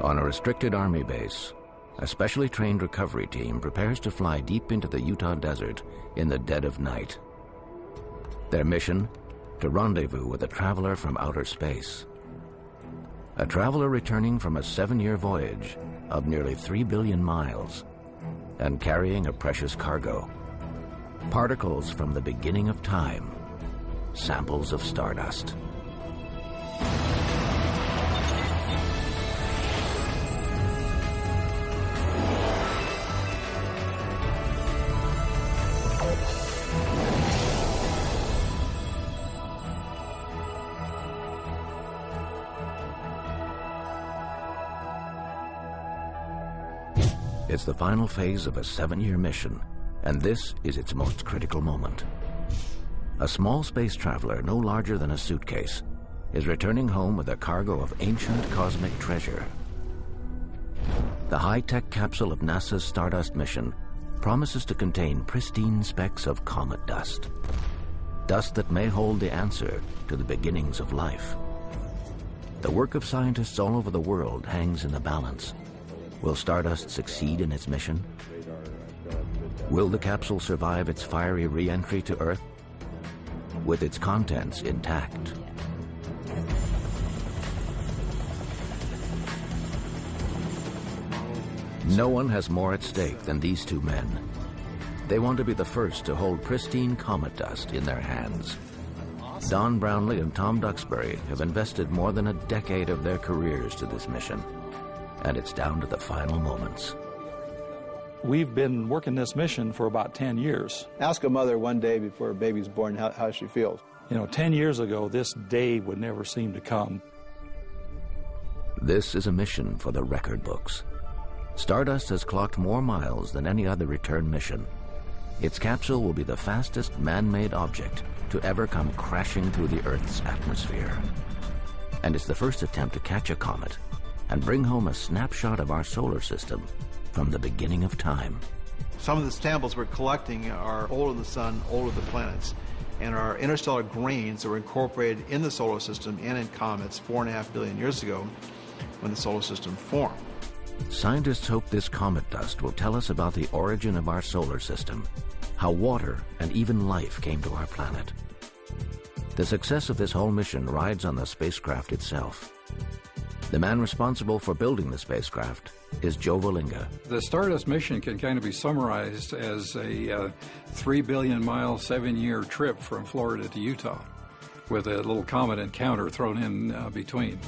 On a restricted Army base, a specially trained recovery team prepares to fly deep into the Utah desert in the dead of night. Their mission? To rendezvous with a traveler from outer space. A traveler returning from a 7-year voyage of nearly 3 billion miles and carrying a precious cargo. Particles from the beginning of time. Samples of stardust. It's the final phase of a 7-year mission, and this is its most critical moment. A small space traveler, no larger than a suitcase, is returning home with a cargo of ancient cosmic treasure. The high-tech capsule of NASA's Stardust mission promises to contain pristine specks of comet dust. Dust that may hold the answer to the beginnings of life. The work of scientists all over the world hangs in the balance. Will Stardust succeed in its mission? Will the capsule survive its fiery re-entry to Earth with its contents intact? No one has more at stake than these two men. They want to be the first to hold pristine comet dust in their hands. Don Brownlee and Tom Duxbury have invested more than a decade of their careers to this mission, and it's down to the final moments. We've been working this mission for about 10 years. Ask a mother one day before a baby's born how she feels. 10 years ago, this day would never seem to come. This is a mission for the record books. Stardust has clocked more miles than any other return mission. Its capsule will be the fastest man-made object to ever come crashing through the Earth's atmosphere. And it's the first attempt to catch a comet and bring home a snapshot of our solar system from the beginning of time. Some of the samples we're collecting are older than the sun, older than planets, and are interstellar grains that were incorporated in the solar system and in comets 4.5 billion years ago when the solar system formed. Scientists hope this comet dust will tell us about the origin of our solar system, how water and even life came to our planet. The success of this whole mission rides on the spacecraft itself. The man responsible for building the spacecraft is Joe Valinga. The Stardust mission can kind of be summarized as a 3 billion mile, 7-year trip from Florida to Utah, with a little comet encounter thrown in between.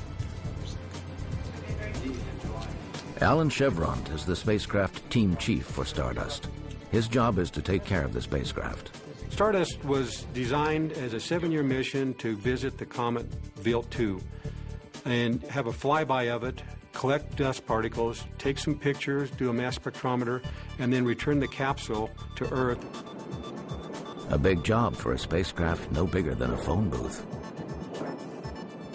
Alan Chevront is the spacecraft team chief for Stardust. His job is to take care of the spacecraft. Stardust was designed as a 7-year mission to visit the comet Wild 2 and have a flyby of it, collect dust particles, take some pictures, do a mass spectrometer, and then return the capsule to Earth. A big job for a spacecraft no bigger than a phone booth.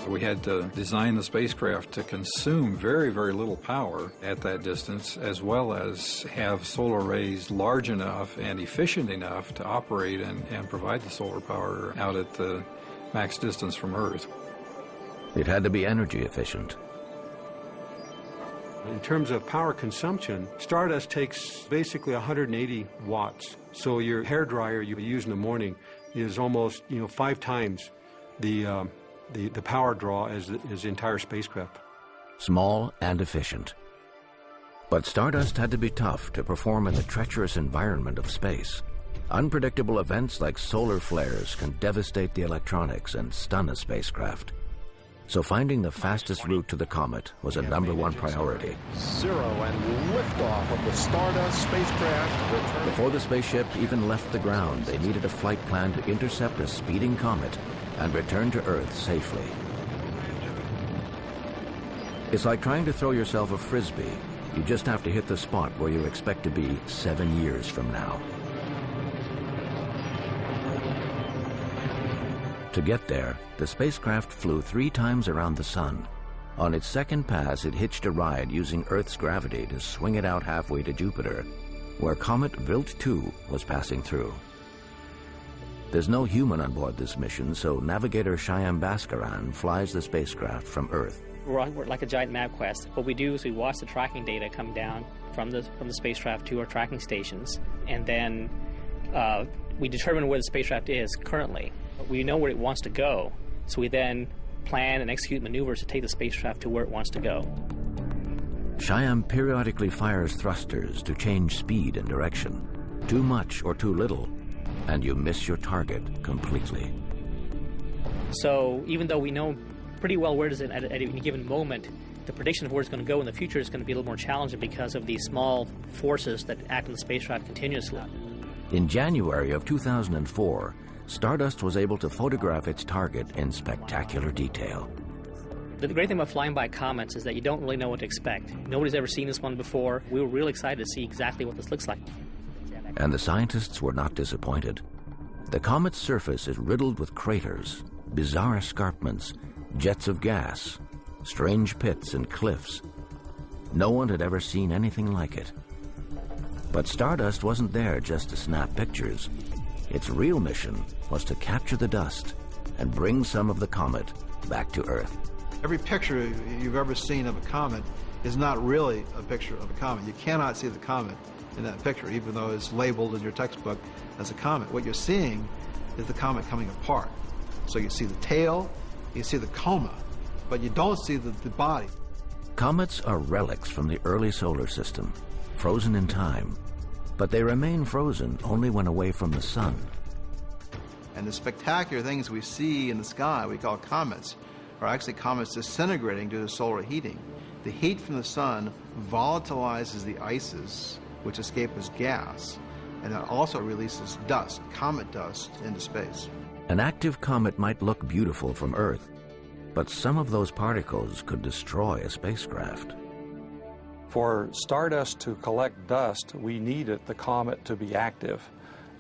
We had to design the spacecraft to consume very, very little power at that distance, as well as have solar arrays large enough and efficient enough to operate and provide the solar power out at the max distance from Earth. It had to be energy efficient. In terms of power consumption, Stardust takes basically 180 watts. So your hair dryer you use in the morning is almost 5 times the power draw as the entire spacecraft. Small and efficient. But Stardust had to be tough to perform in the treacherous environment of space. Unpredictable events like solar flares can devastate the electronics and stun a spacecraft. So finding the fastest route to the comet was a #1 priority. 0 and liftoff of the Stardust spacecraft. Before the spaceship even left the ground, they needed a flight plan to intercept a speeding comet and return to Earth safely. It's like trying to throw yourself a frisbee. You just have to hit the spot where you expect to be 7 years from now. To get there, the spacecraft flew 3 times around the sun. On its second pass, it hitched a ride using Earth's gravity to swing it out halfway to Jupiter, where Comet Wild 2 was passing through. There's no human on board this mission, so navigator Shyam Bhaskaran flies the spacecraft from Earth We're like a giant MapQuest. What we do is we watch the tracking data come down from the spacecraft to our tracking stations, and then we determine where the spacecraft is currently. We know where it wants to go, so we then plan and execute maneuvers to take the spacecraft to where it wants to go. Shyam periodically fires thrusters to change speed and direction. Too much or too little, and you miss your target completely. So even though we know pretty well where it is at any given moment, the prediction of where it's going to go in the future is going to be a little more challenging because of these small forces that act on the spacecraft continuously. In January of 2004, Stardust was able to photograph its target in spectacular detail. The great thing about flying by comets is that you don't really know what to expect. Nobody's ever seen this one before. We were really excited to see exactly what this looks like. And the scientists were not disappointed. The comet's surface is riddled with craters, bizarre escarpments, jets of gas, strange pits and cliffs. No one had ever seen anything like it. But Stardust wasn't there just to snap pictures. Its real mission was to capture the dust and bring some of the comet back to Earth. Every picture you've ever seen of a comet is not really a picture of a comet. You cannot see the comet in that picture, even though it's labeled in your textbook as a comet. What you're seeing is the comet coming apart. So you see the tail, you see the coma, but you don't see the body. Comets are relics from the early solar system, frozen in time, but they remain frozen only when away from the sun. And the spectacular things we see in the sky, we call comets, are actually comets disintegrating due to solar heating. The heat from the sun volatilizes the ices, which escape as gas, and it also releases dust, comet dust, into space. An active comet might look beautiful from Earth, but some of those particles could destroy a spacecraft. For Stardust to collect dust, we needed the comet to be active.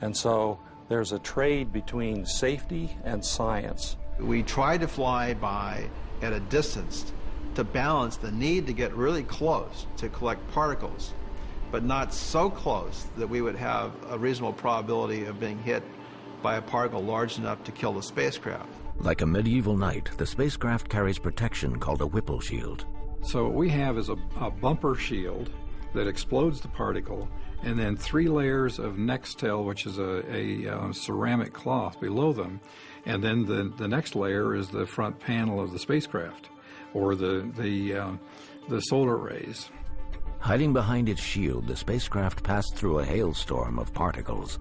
And so there's a trade between safety and science. We try to fly by at a distance to balance the need to get really close to collect particles, but not so close that we would have a reasonable probability of being hit by a particle large enough to kill the spacecraft. Like a medieval knight, the spacecraft carries protection called a Whipple shield. So what we have is a bumper shield that explodes the particle, and then 3 layers of Nextel, which is a ceramic cloth below them, and then the next layer is the front panel of the spacecraft, or the solar rays. Hiding behind its shield, the spacecraft passed through a hailstorm of particles.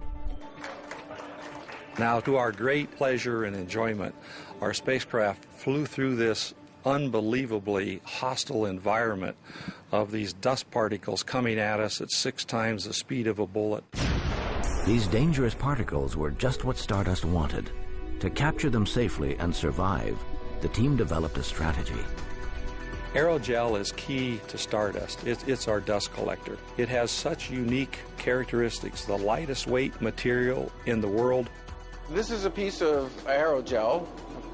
Now, to our great pleasure and enjoyment, our spacecraft flew through this unbelievably hostile environment of these dust particles coming at us at 6 times the speed of a bullet. These dangerous particles were just what Stardust wanted. To capture them safely and survive, the team developed a strategy. Aerogel is key to Stardust. It's our dust collector. It has such unique characteristics, the lightest weight material in the world. This is a piece of aerogel.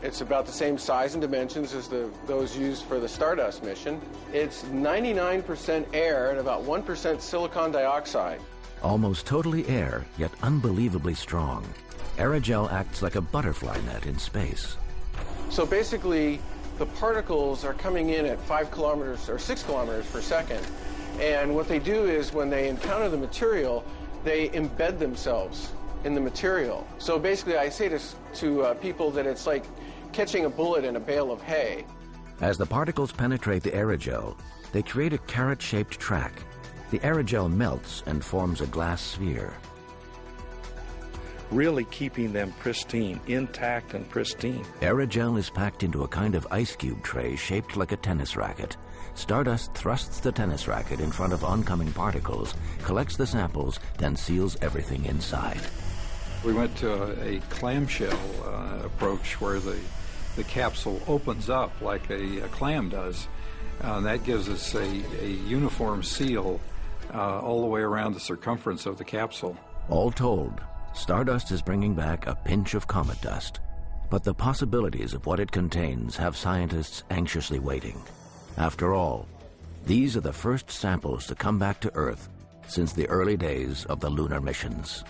It's about the same size and dimensions as those used for the Stardust mission. It's 99% air and about 1% silicon dioxide. Almost totally air, yet unbelievably strong. Aerogel acts like a butterfly net in space. So basically, the particles are coming in at 5 kilometers or 6 kilometers per second. And what they do is when they encounter the material, they embed themselves in the material. So basically, I say to people that it's like catching a bullet in a bale of hay. As the particles penetrate the aerogel, they create a carrot-shaped track. The aerogel melts and forms a glass sphere. Really keeping them pristine, intact and pristine. Aerogel is packed into a kind of ice cube tray shaped like a tennis racket. Stardust thrusts the tennis racket in front of oncoming particles, collects the samples, then seals everything inside. We went to a clamshell approach where the capsule opens up like a clam does. That gives us a uniform seal all the way around the circumference of the capsule. All told, Stardust is bringing back a pinch of comet dust. But the possibilities of what it contains have scientists anxiously waiting. After all, these are the first samples to come back to Earth since the early days of the lunar missions.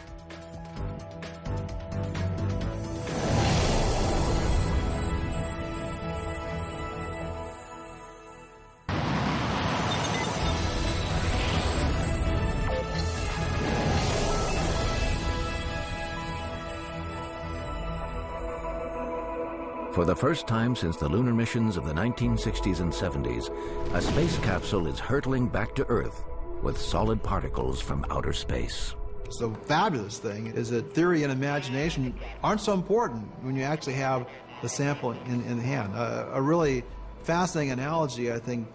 For the first time since the lunar missions of the 1960s and 70s, a space capsule is hurtling back to Earth with solid particles from outer space. The fabulous thing is that theory and imagination aren't so important when you actually have the sample in hand. A really fascinating analogy, I think,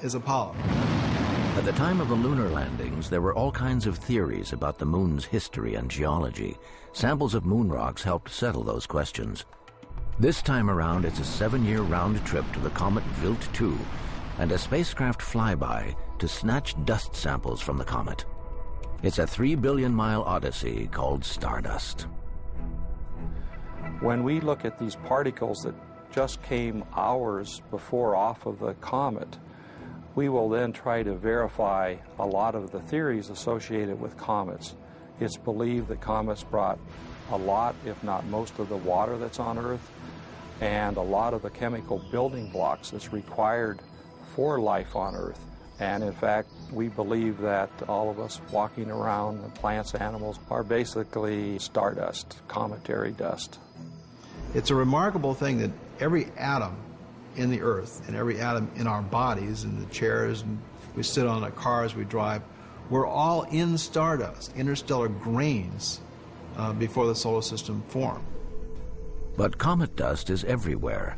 is Apollo. At the time of the lunar landings, there were all kinds of theories about the moon's history and geology. Samples of moon rocks helped settle those questions. This time around, it's a 7-year round trip to the comet Wild 2 and a spacecraft flyby to snatch dust samples from the comet. It's a 3 billion-mile odyssey called Stardust. When we look at these particles that just came hours before off of the comet, we will then try to verify a lot of the theories associated with comets. It's believed that comets brought a lot, if not most, of the water that's on Earth and a lot of the chemical building blocks that's required for life on Earth. And in fact, we believe that all of us walking around, the plants, animals, are basically stardust, cometary dust. It's a remarkable thing that every atom in the Earth and every atom in our bodies, in the chairs, and we sit on the cars we drive, we're all in stardust, interstellar grains, before the solar system formed. But comet dust is everywhere.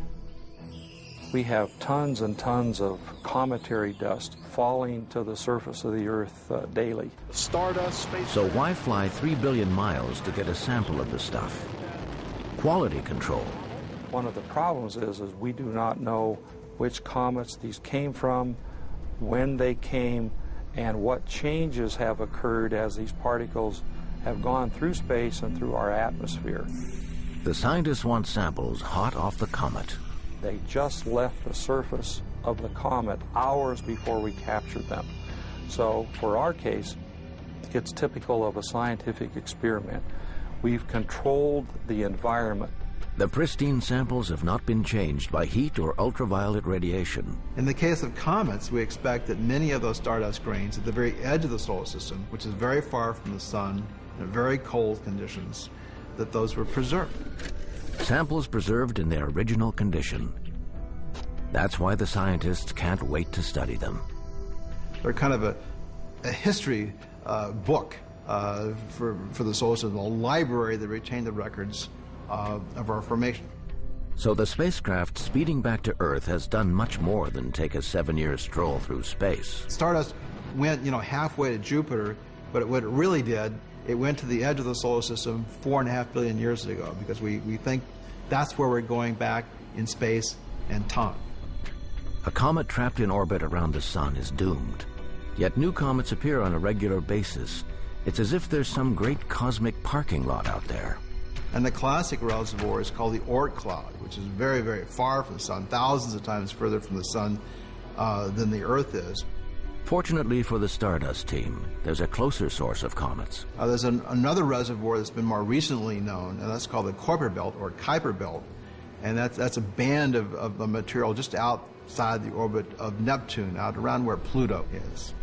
We have tons and tons of cometary dust falling to the surface of the Earth daily. Stardust space. So why fly 3 billion miles to get a sample of the stuff? Quality control. One of the problems is we do not know which comets these came from, when they came, and what changes have occurred as these particles have gone through space and through our atmosphere. The scientists want samples hot off the comet. They just left the surface of the comet hours before we captured them. So for our case, it's typical of a scientific experiment. We've controlled the environment. The pristine samples have not been changed by heat or ultraviolet radiation. In the case of comets, we expect that many of those stardust grains at the very edge of the solar system, which is very far from the sun, in very cold conditions, that those were preserved. Samples preserved in their original condition. That's why the scientists can't wait to study them. They're kind of a history book for the solar system, a library that retained the records of our formation. So the spacecraft speeding back to Earth has done much more than take a 7-year stroll through space. Stardust went, halfway to Jupiter, but what it really did, it went to the edge of the solar system 4.5 billion years ago, because we think that's where we're going back in space and time. A comet trapped in orbit around the sun is doomed. Yet new comets appear on a regular basis. It's as if there's some great cosmic parking lot out there. And the classic reservoir is called the Oort cloud, which is very, very far from the sun, thousands of times further from the sun than the Earth is. Fortunately for the Stardust team, there's a closer source of comets. There's another reservoir that's been more recently known, and that's called the Kuiper Belt, or Kuiper Belt. And that's a band of material just outside the orbit of Neptune, out around where Pluto is.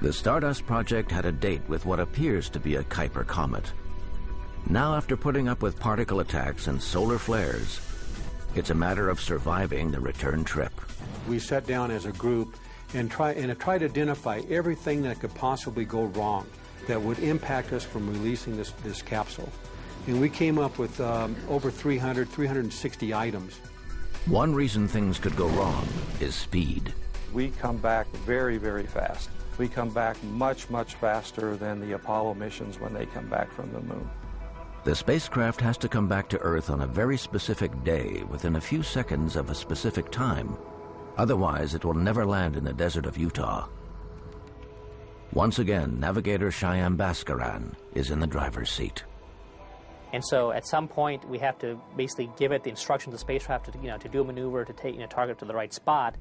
The Stardust project had a date with what appears to be a Kuiper comet. Now, after putting up with particle attacks and solar flares, it's a matter of surviving the return trip. We sat down as a group and tried to identify everything that could possibly go wrong that would impact us from releasing this capsule. And we came up with over 360 items. One reason things could go wrong is speed. We come back very, very fast. We come back much, much faster than the Apollo missions when they come back from the moon. The spacecraft has to come back to Earth on a very specific day within a few seconds of a specific time. Otherwise, it will never land in the desert of Utah. Once again, navigator Shyam Bhaskaran is in the driver's seat. And so at some point, we have to basically give it the instruction to the spacecraft to do a maneuver to take target to the right spot.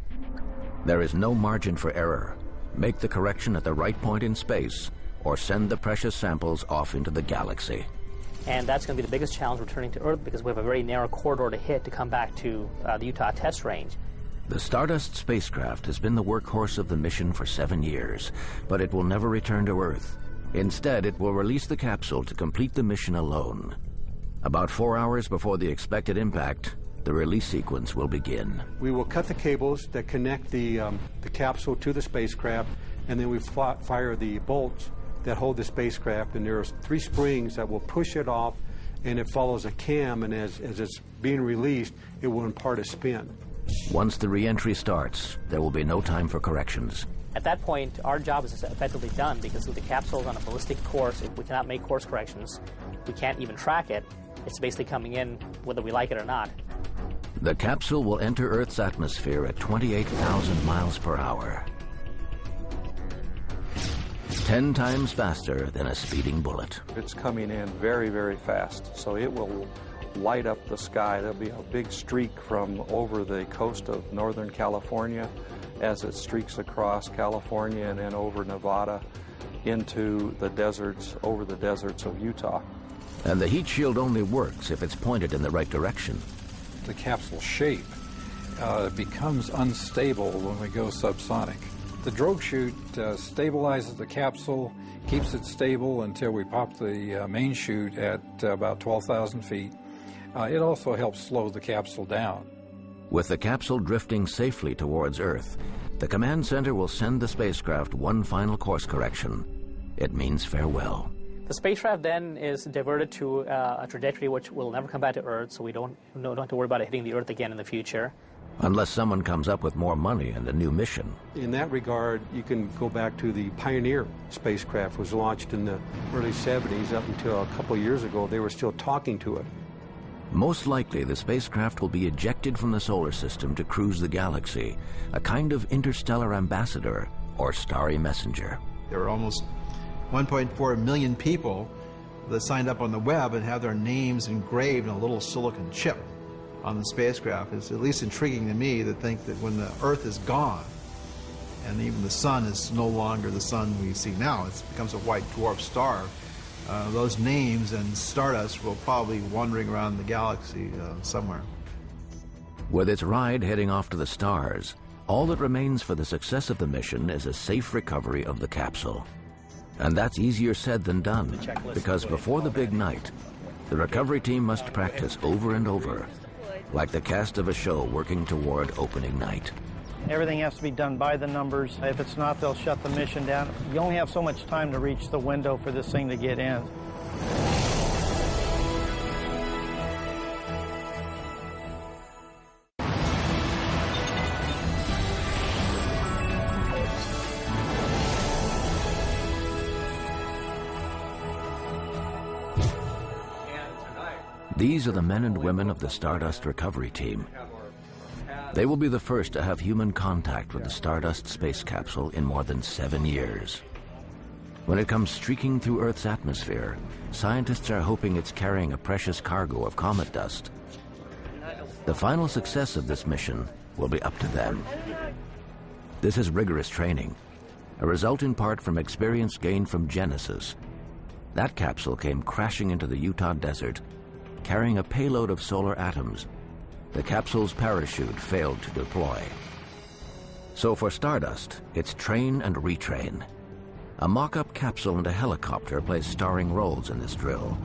There is no margin for error. Make the correction at the right point in space, or send the precious samples off into the galaxy. And that's going to be the biggest challenge returning to Earth, because we have a very narrow corridor to hit to come back to the Utah test range. The Stardust spacecraft has been the workhorse of the mission for 7 years, but it will never return to Earth. Instead, it will release the capsule to complete the mission alone. About 4 hours before the expected impact, the the release sequence will begin. We will cut the cables that connect the capsule to the spacecraft, and then we fire the bolts that hold the spacecraft, and there are 3 springs that will push it off, and it follows a cam, and as it's being released, it will impart a spin. Once the re-entry starts, there will be no time for corrections. At that point, our job is effectively done because the capsule is on a ballistic course. If we cannot make course corrections, we can't even track it. It's basically coming in whether we like it or not. The capsule will enter Earth's atmosphere at 28,000 miles per hour. 10 times faster than a speeding bullet. It's coming in very, very fast, so it will light up the sky. There'll be a big streak from over the coast of Northern California as it streaks across California and then over Nevada into the deserts, over the deserts of Utah. And the heat shield only works if it's pointed in the right direction. The capsule shape becomes unstable when we go subsonic. The drogue chute stabilizes the capsule, keeps it stable until we pop the main chute at about 12,000 feet. It also helps slow the capsule down. With the capsule drifting safely towards Earth, the command center will send the spacecraft one final course correction. It means farewell. The spacecraft then is diverted to a trajectory which will never come back to Earth, so we don't have to worry about it hitting the Earth again in the future. Unless someone comes up with more money and a new mission. In that regard, you can go back to the Pioneer spacecraft, was launched in the early 70s. Up until a couple of years ago, they were still talking to it. Most likely, the spacecraft will be ejected from the solar system to cruise the galaxy, a kind of interstellar ambassador or starry messenger. There are almost 1.4 million people that signed up on the web and have their names engraved in a little silicon chip on the spacecraft. It's at least intriguing to me to think that when the Earth is gone, and even the sun is no longer the sun we see now, it becomes a white dwarf star, those names and stardust will probably be wandering around the galaxy somewhere. With its ride heading off to the stars, all that remains for the success of the mission is a safe recovery of the capsule. And that's easier said than done, because before the big night, the recovery team must practice over and over, like the cast of a show working toward opening night. Everything has to be done by the numbers. If it's not, they'll shut the mission down. You only have so much time to reach the window for this thing to get in. These are the men and women of the Stardust Recovery Team. They will be the first to have human contact with the Stardust space capsule in more than 7 years. When it comes streaking through Earth's atmosphere, scientists are hoping it's carrying a precious cargo of comet dust. The final success of this mission will be up to them. This is rigorous training, a result in part from experience gained from Genesis. That capsule came crashing into the Utah desert, carrying a payload of solar atoms. The capsule's parachute failed to deploy. So for Stardust, it's train and retrain. A mock-up capsule and a helicopter play starring roles in this drill.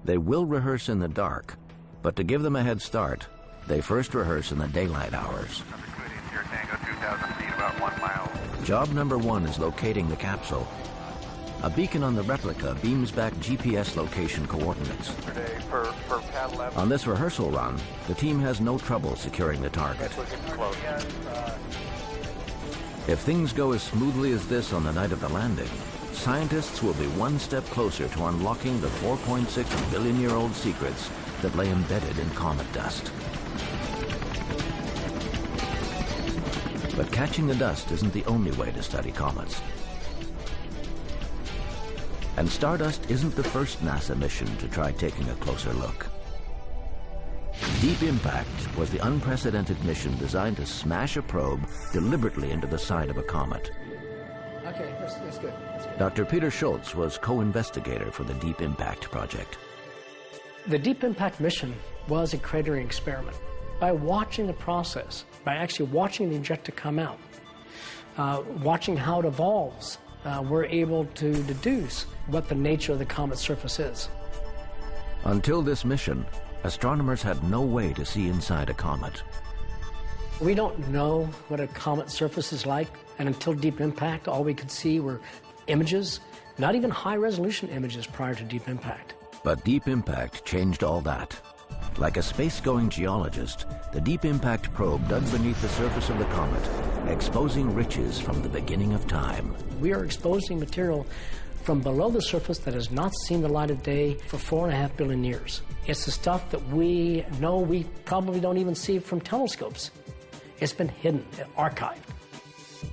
They will rehearse in the dark, but to give them a head start, they first rehearse in the daylight hours. Job number 1 is locating the capsule. A beacon on the replica beams back GPS location coordinates. On this rehearsal run, the team has no trouble securing the target. If things go as smoothly as this on the night of the landing, scientists will be one step closer to unlocking the 4.6 billion-year-old secrets that lay embedded in comet dust. But catching the dust isn't the only way to study comets. And Stardust isn't the first NASA mission to try taking a closer look. Deep Impact was the unprecedented mission designed to smash a probe deliberately into the side of a comet. Okay, that's good. Dr. Peter Schultz was co-investigator for the Deep Impact project. The Deep Impact mission was a cratering experiment. By watching the process, by actually watching the injector come out, watching how it evolves, we're able to deduce what the nature of the comet's surface is. Until this mission, astronomers had no way to see inside a comet. We don't know what a comet surface is like, and until Deep Impact, all we could see were images, not even high-resolution images prior to Deep Impact. But Deep Impact changed all that. Like a space-going geologist, the Deep Impact probe dug beneath the surface of the comet, exposing riches from the beginning of time. We are exposing material from below the surface that has not seen the light of day for 4.5 billion years. It's the stuff that we know we probably don't even see from telescopes. It's been hidden, archived.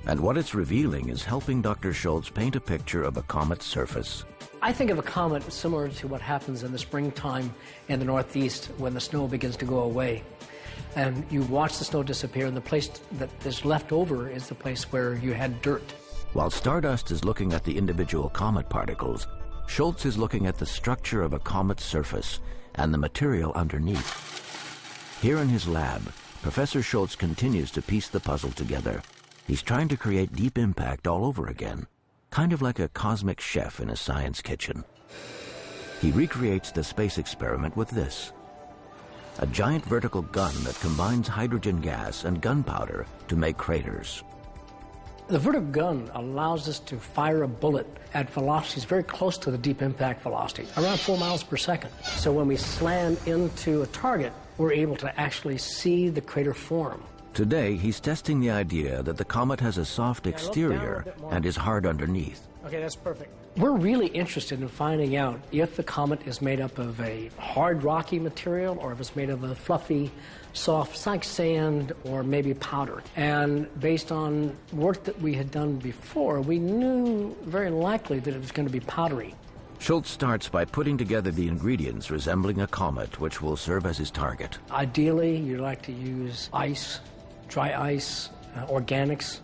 And what it's revealing is helping Dr. Schultz paint a picture of a comet's surface. I think of a comet similar to what happens in the springtime in the Northeast when the snow begins to go away. And you watch the snow disappear, and the place that is left over is the place where you had dirt. While Stardust is looking at the individual comet particles, Schultz is looking at the structure of a comet's surface and the material underneath. Here in his lab, Professor Schultz continues to piece the puzzle together. He's trying to create Deep Impact all over again, kind of like a cosmic chef in a science kitchen. He recreates the space experiment with this: a giant vertical gun that combines hydrogen gas and gunpowder to make craters. The vertical gun allows us to fire a bullet at velocities very close to the Deep Impact velocity, around 4 miles per second. So when we slam into a target, we're able to actually see the crater form. Today, he's testing the idea that the comet has a soft exterior and is hard underneath. Okay, that's perfect. We're really interested in finding out if the comet is made up of a hard, rocky material or if it's made of a fluffy, soft, like sand or maybe powder. And based on work that we had done before, we knew very likely that it was going to be powdery. Schultz starts by putting together the ingredients resembling a comet, which will serve as his target. Ideally, you'd like to use ice, dry ice, organics.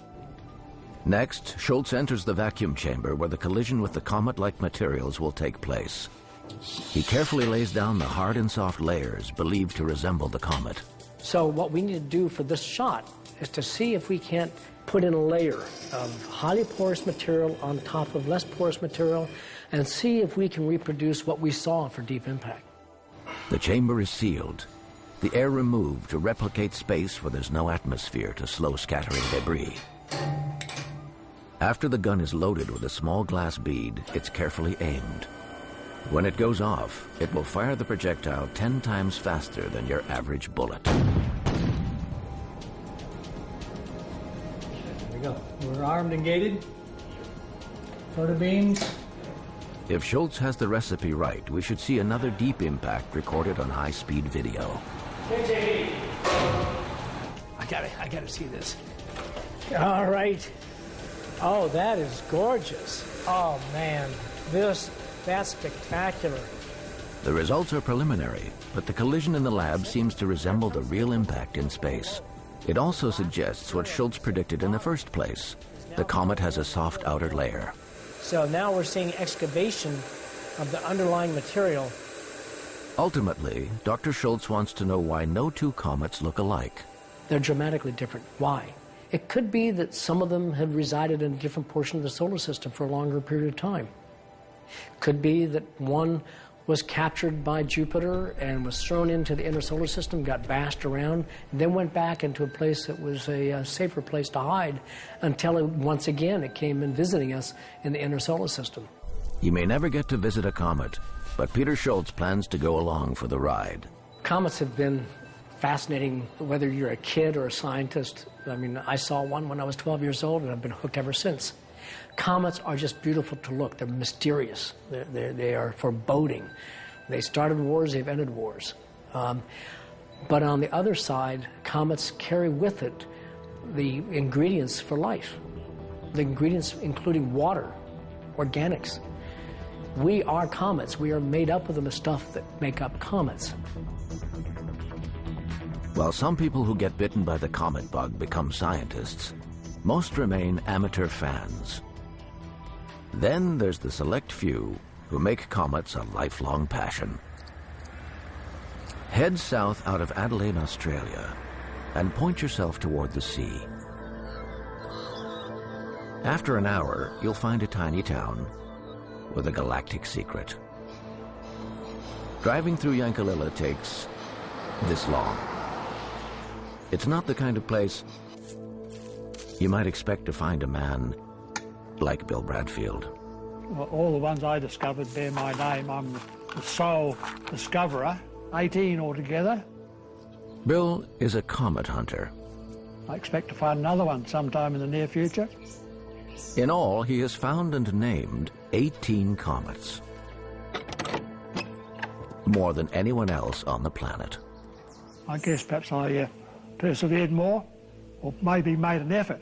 Next, Schultz enters the vacuum chamber where the collision with the comet-like materials will take place. He carefully lays down the hard and soft layers believed to resemble the comet. So what we need to do for this shot is to see if we can't put in a layer of highly porous material on top of less porous material and see if we can reproduce what we saw for Deep Impact. The chamber is sealed, the air removed to replicate space where there's no atmosphere to slow scattering debris. After the gun is loaded with a small glass bead, it's carefully aimed. When it goes off, it will fire the projectile 10 times faster than your average bullet. There we go. We're armed and gated. Photo beams. If Schultz has the recipe right, we should see another Deep Impact recorded on high-speed video. I gotta see this. All right. Oh, that is gorgeous. Oh, man. That's spectacular. The results are preliminary, but the collision in the lab seems to resemble the real impact in space. It also suggests what Schultz predicted in the first place. The comet has a soft outer layer. So now we're seeing excavation of the underlying material. Ultimately, Dr. Schultz wants to know why no two comets look alike. They're dramatically different. Why? It could be that some of them had resided in a different portion of the solar system for a longer period of time. Could be that one was captured by Jupiter and was thrown into the inner solar system, got bashed around, and then went back into a place that was a safer place to hide until once again it came in visiting us in the inner solar system. You may never get to visit a comet, but Peter Schultz plans to go along for the ride. Comets have been fascinating, whether you're a kid or a scientist. I mean, I saw one when I was 12 years old, and I've been hooked ever since. Comets are just beautiful to look. They're mysterious. They are foreboding. They started wars, they've ended wars. But on the other side, comets carry with it the ingredients for life. The ingredients including water, organics. We are comets. We are made up of the stuff that make up comets. While some people who get bitten by the comet bug become scientists, most remain amateur fans. Then there's the select few who make comets a lifelong passion. Head south out of Adelaide, Australia, and point yourself toward the sea. After an hour, you'll find a tiny town with a galactic secret. Driving through Yankalilla takes this long. It's not the kind of place you might expect to find a man like Bill Bradfield. Well, all the ones I discovered bear my name. I'm the sole discoverer, 18 altogether. Bill is a comet hunter. I expect to find another one sometime in the near future. In all, he has found and named 18 comets. More than anyone else on the planet. I guess perhaps I persevered more, or maybe made an effort,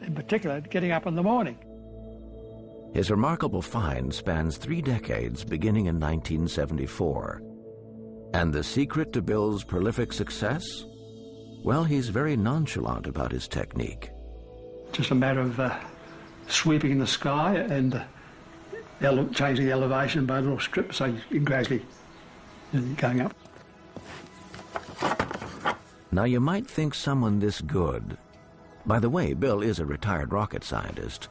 in particular, getting up in the morning. His remarkable find spans 3 decades, beginning in 1974. And the secret to Bill's prolific success? Well, he's very nonchalant about his technique. Just a matter of sweeping the sky and changing the elevation by little strips, so you gradually going up. Now, you might think someone this good, by the way, Bill is a retired rocket scientist,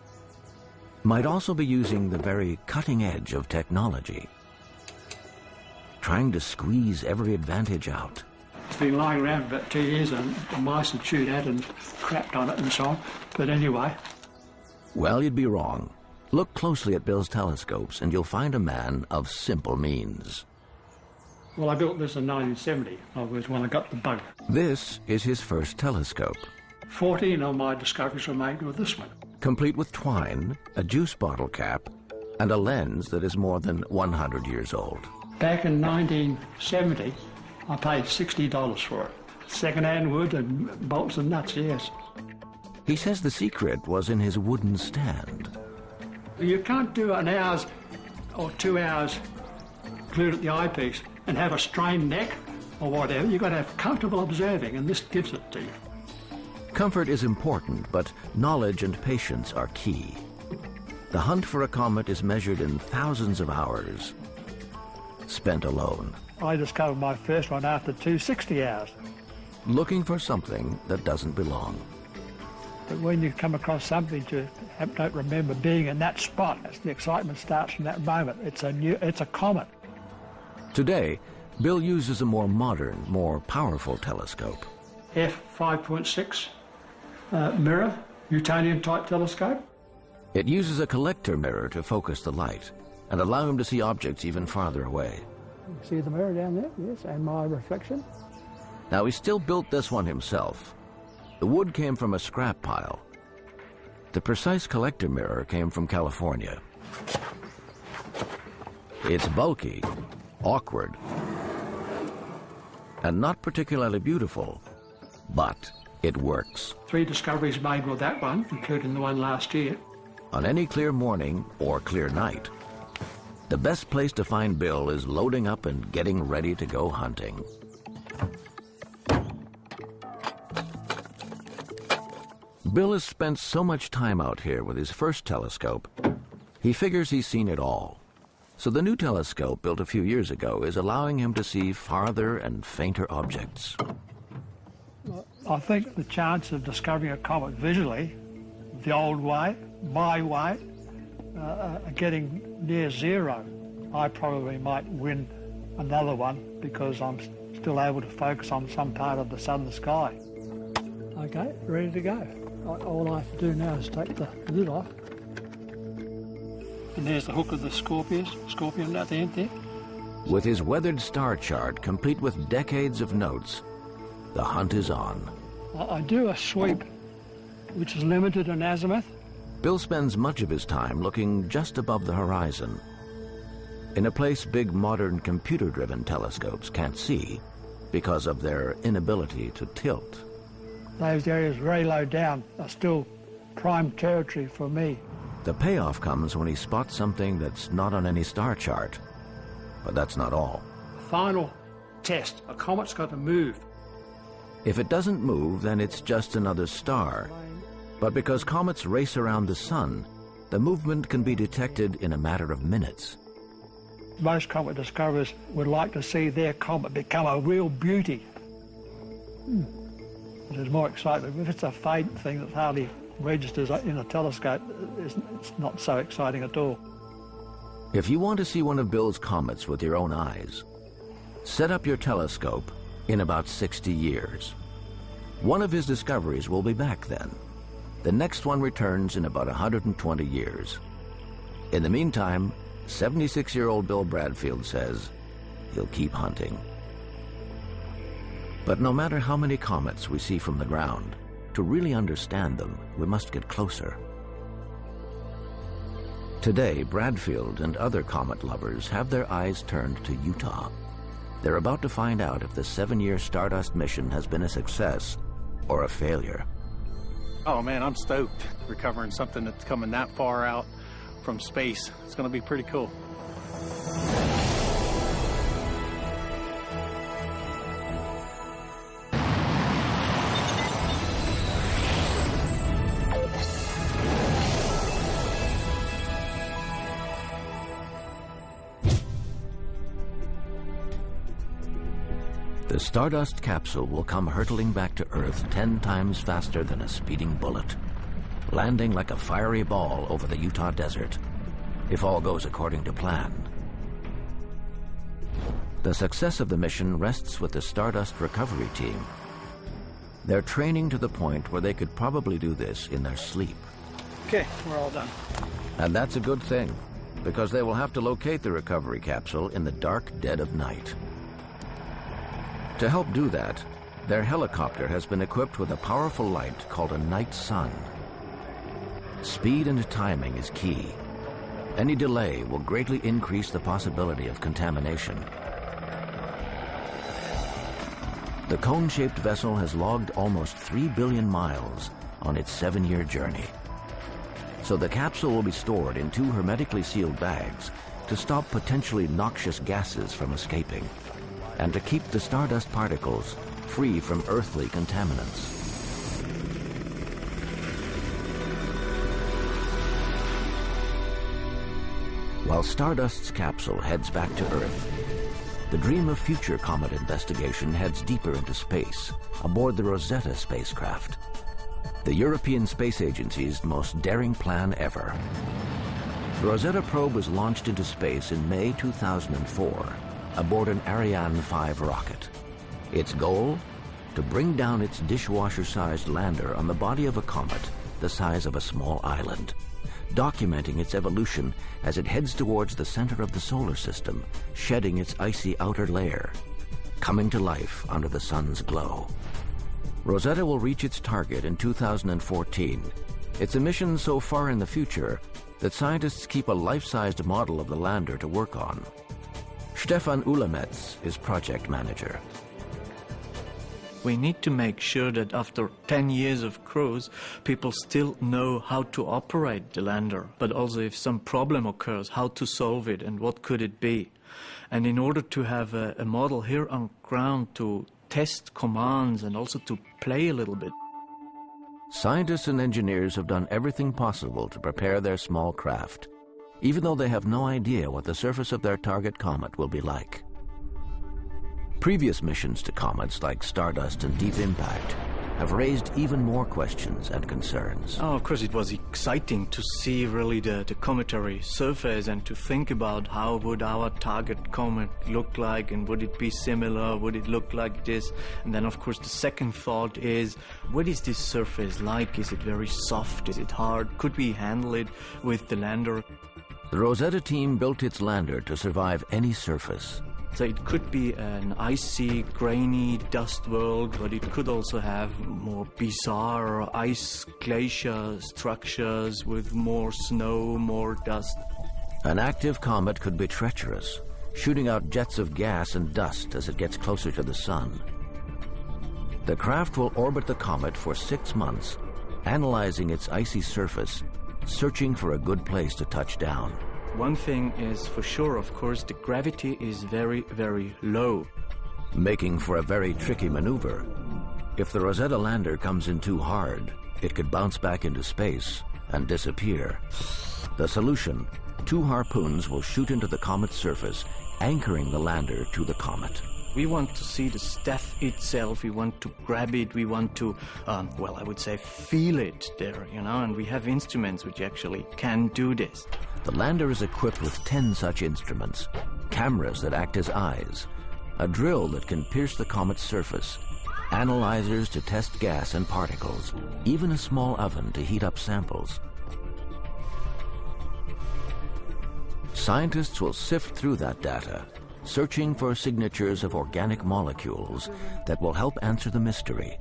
might also be using the very cutting edge of technology, trying to squeeze every advantage out. It's been lying around for about 2 years and the mice had chewed at and crapped on it and so on, but anyway. Well, you'd be wrong. Look closely at Bill's telescopes and you'll find a man of simple means. Well, I built this in 1970. I was when I got the bug. This is his first telescope. 14 of my discoveries were made with this one. Complete with twine, a juice bottle cap, and a lens that is more than 100 years old. Back in 1970, I paid $60 for it. Second-hand wood and bolts and nuts, yes. He says the secret was in his wooden stand. You can't do an hour's or 2 hours glued at the eyepiece and have a strained neck or whatever. You've got to have comfortable observing, and this gives it to you. Comfort is important, but knowledge and patience are key. The hunt for a comet is measured in thousands of hours spent alone. I discovered my first one after 260 hours. Looking for something that doesn't belong. But when you come across something you don't remember being in that spot, the excitement starts from that moment. It's a comet. Today, Bill uses a more modern, more powerful telescope. F5.6 mirror, Newtonian-type telescope. It uses a collector mirror to focus the light and allow him to see objects even farther away. You see the mirror down there? Yes, and my reflection. Now, he still built this one himself. The wood came from a scrap pile. The precise collector mirror came from California. It's bulky, awkward, and not particularly beautiful, but it works. 3 discoveries made with that one, including the one last year. On any clear morning or clear night, the best place to find Bill is loading up and getting ready to go hunting. Bill has spent so much time out here with his first telescope, he figures he's seen it all. So the new telescope, built a few years ago, is allowing him to see farther and fainter objects. I think the chance of discovering a comet visually, the old way, my way, are getting near zero. I probably might win another one because I'm still able to focus on some part of the southern sky. Okay, ready to go. All I have to do now is take the lid off. And there's the hook of the scorpion at the end there. With his weathered star chart, complete with decades of notes, the hunt is on. I do a sweep, which is limited in azimuth. Bill spends much of his time looking just above the horizon, in a place big modern computer-driven telescopes can't see because of their inability to tilt. Those areas very low down are still prime territory for me. The payoff comes when he spots something that's not on any star chart. But that's not all. Final test. A comet's got to move. If it doesn't move, then it's just another star. But because comets race around the sun, the movement can be detected in a matter of minutes. Most comet discoverers would like to see their comet become a real beauty. There's more excitement. If it's a faint thing that hardly registers in a telescope, it's not so exciting at all. If you want to see one of Bill's comets with your own eyes, set up your telescope in about 60 years. One of his discoveries will be back then. The next one returns in about 120 years. In the meantime, 76-year-old Bill Bradfield says he'll keep hunting. But no matter how many comets we see from the ground, to really understand them, we must get closer. Today, Bradfield and other comet lovers have their eyes turned to Utah. They're about to find out if the 7-year Stardust mission has been a success or a failure. Oh man, I'm stoked. Recovering something that's coming that far out from space. It's going to be pretty cool. The Stardust capsule will come hurtling back to Earth 10 times faster than a speeding bullet, landing like a fiery ball over the Utah desert, if all goes according to plan. The success of the mission rests with the Stardust recovery team. They're training to the point where they could probably do this in their sleep. Okay, we're all done. And that's a good thing, because they will have to locate the recovery capsule in the dark dead of night. To help do that, their helicopter has been equipped with a powerful light called a night sun. Speed and timing is key. Any delay will greatly increase the possibility of contamination. The cone-shaped vessel has logged almost 3 billion miles on its 7-year journey. So the capsule will be stored in 2 hermetically sealed bags to stop potentially noxious gases from escaping, and to keep the Stardust particles free from earthly contaminants. While Stardust's capsule heads back to Earth, the dream of future comet investigation heads deeper into space, aboard the Rosetta spacecraft, the European Space Agency's most daring plan ever. The Rosetta probe was launched into space in May 2004, aboard an Ariane 5 rocket. Its goal? To bring down its dishwasher-sized lander on the body of a comet the size of a small island, documenting its evolution as it heads towards the center of the solar system, shedding its icy outer layer, coming to life under the sun's glow. Rosetta will reach its target in 2014. It's a mission so far in the future that scientists keep a life-sized model of the lander to work on. Stefan Ulametz is project manager. We need to make sure that after 10 years of cruise, people still know how to operate the lander, but also if some problem occurs, how to solve it and what could it be. And in order to have a model here on ground to test commands and also to play a little bit. Scientists and engineers have done everything possible to prepare their small craft, even though they have no idea what the surface of their target comet will be like. Previous missions to comets like Stardust and Deep Impact have raised even more questions and concerns. Oh, of course, it was exciting to see really the cometary surface and to think about how would our target comet look like, and would it be similar, would it look like this? And then, of course, the second thought is, what is this surface like? Is it very soft? Is it hard? Could we handle it with the lander? The Rosetta team built its lander to survive any surface. So it could be an icy, grainy dust world, but it could also have more bizarre ice glacier structures with more snow, more dust. An active comet could be treacherous, shooting out jets of gas and dust as it gets closer to the sun. The craft will orbit the comet for 6 months, analyzing its icy surface, searching for a good place to touch down. One thing is for sure, of course, the gravity is very, very low, making for a very tricky maneuver. If the Rosetta lander comes in too hard, it could bounce back into space and disappear. The solution: 2 harpoons will shoot into the comet's surface, anchoring the lander to the comet. We want to see the stuff itself, we want to grab it, we want to, well, I would say feel it there, you know, and we have instruments which actually can do this. The lander is equipped with 10 such instruments, cameras that act as eyes, a drill that can pierce the comet's surface, analyzers to test gas and particles, even a small oven to heat up samples. Scientists will sift through that data, searching for signatures of organic molecules that will help answer the mystery.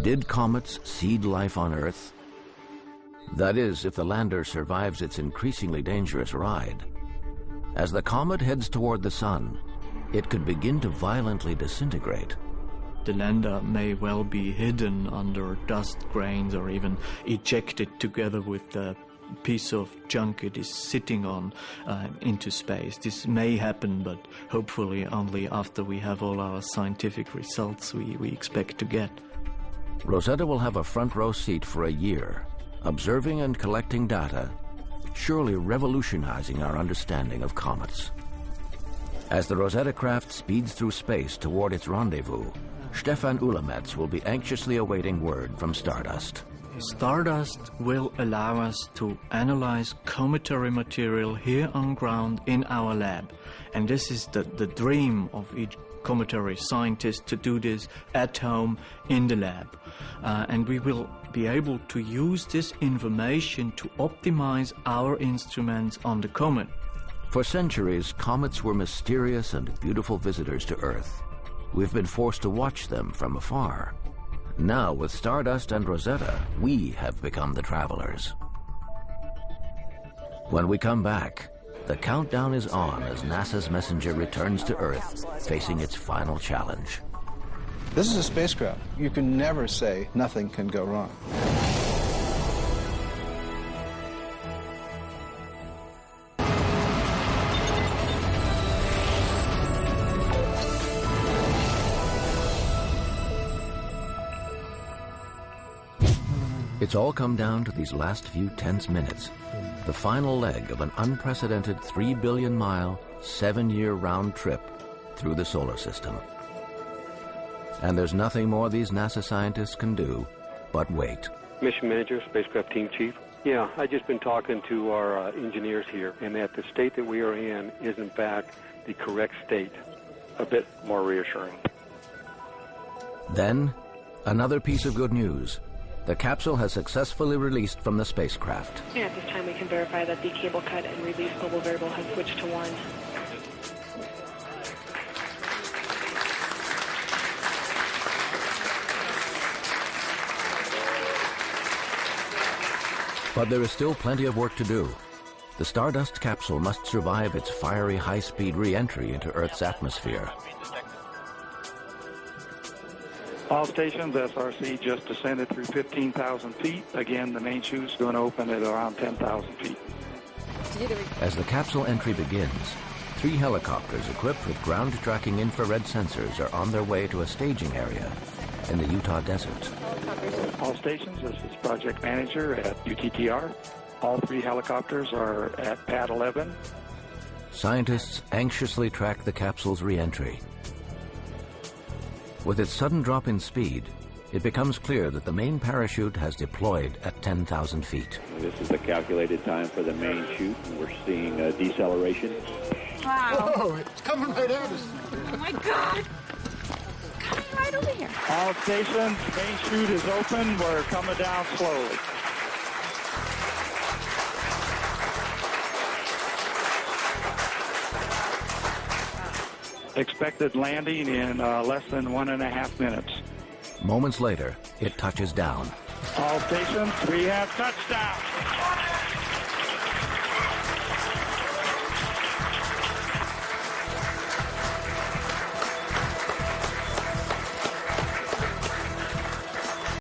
Did comets seed life on Earth? That is, if the lander survives its increasingly dangerous ride. As the comet heads toward the sun, it could begin to violently disintegrate. The lander may well be hidden under dust grains or even ejected together with the piece of junk it is sitting on into space. This may happen, but hopefully only after we have all our scientific results we expect to get. Rosetta will have a front row seat for a year, observing and collecting data, surely revolutionizing our understanding of comets. As the Rosetta craft speeds through space toward its rendezvous, Stefan Ulemetz will be anxiously awaiting word from Stardust. Stardust will allow us to analyze cometary material here on ground in our lab. And this is the dream of each cometary scientist, to do this at home in the lab. And we will be able to use this information to optimize our instruments on the comet. For centuries, comets were mysterious and beautiful visitors to Earth. We've been forced to watch them from afar. Now, with Stardust and Rosetta, we have become the travelers. When we come back, the countdown is on as NASA's Messenger returns to Earth, facing its final challenge. This is a spacecraft. You can never say nothing can go wrong. It's all come down to these last few tense minutes, the final leg of an unprecedented 3 billion mile, 7-year round trip through the solar system. And there's nothing more these NASA scientists can do but wait. Mission Manager, Spacecraft Team Chief. Yeah, I've just been talking to our engineers here, and that the state that we are in is in fact the correct state. A bit more reassuring. Then, another piece of good news. The capsule has successfully released from the spacecraft. And at this time, we can verify that the cable cut and release global variable has switched to 1. But there is still plenty of work to do. The Stardust capsule must survive its fiery high-speed re-entry into Earth's atmosphere. All stations, SRC just descended through 15,000 feet. Again, the main chute's going to open at around 10,000 feet. As the capsule entry begins, 3 helicopters equipped with ground-tracking infrared sensors are on their way to a staging area in the Utah desert. All stations, this is Project Manager at UTTR. All 3 helicopters are at Pad 11. Scientists anxiously track the capsule's re-entry. With its sudden drop in speed, it becomes clear that the main parachute has deployed at 10,000 feet. This is the calculated time for the main chute, and we're seeing a deceleration. Wow. Whoa, it's coming right at us. Oh my God. It's coming right over here. All stations, main chute is open. We're coming down slowly. Expected landing in less than 1.5 minutes. Moments later, it touches down. All stations, we have touchdown.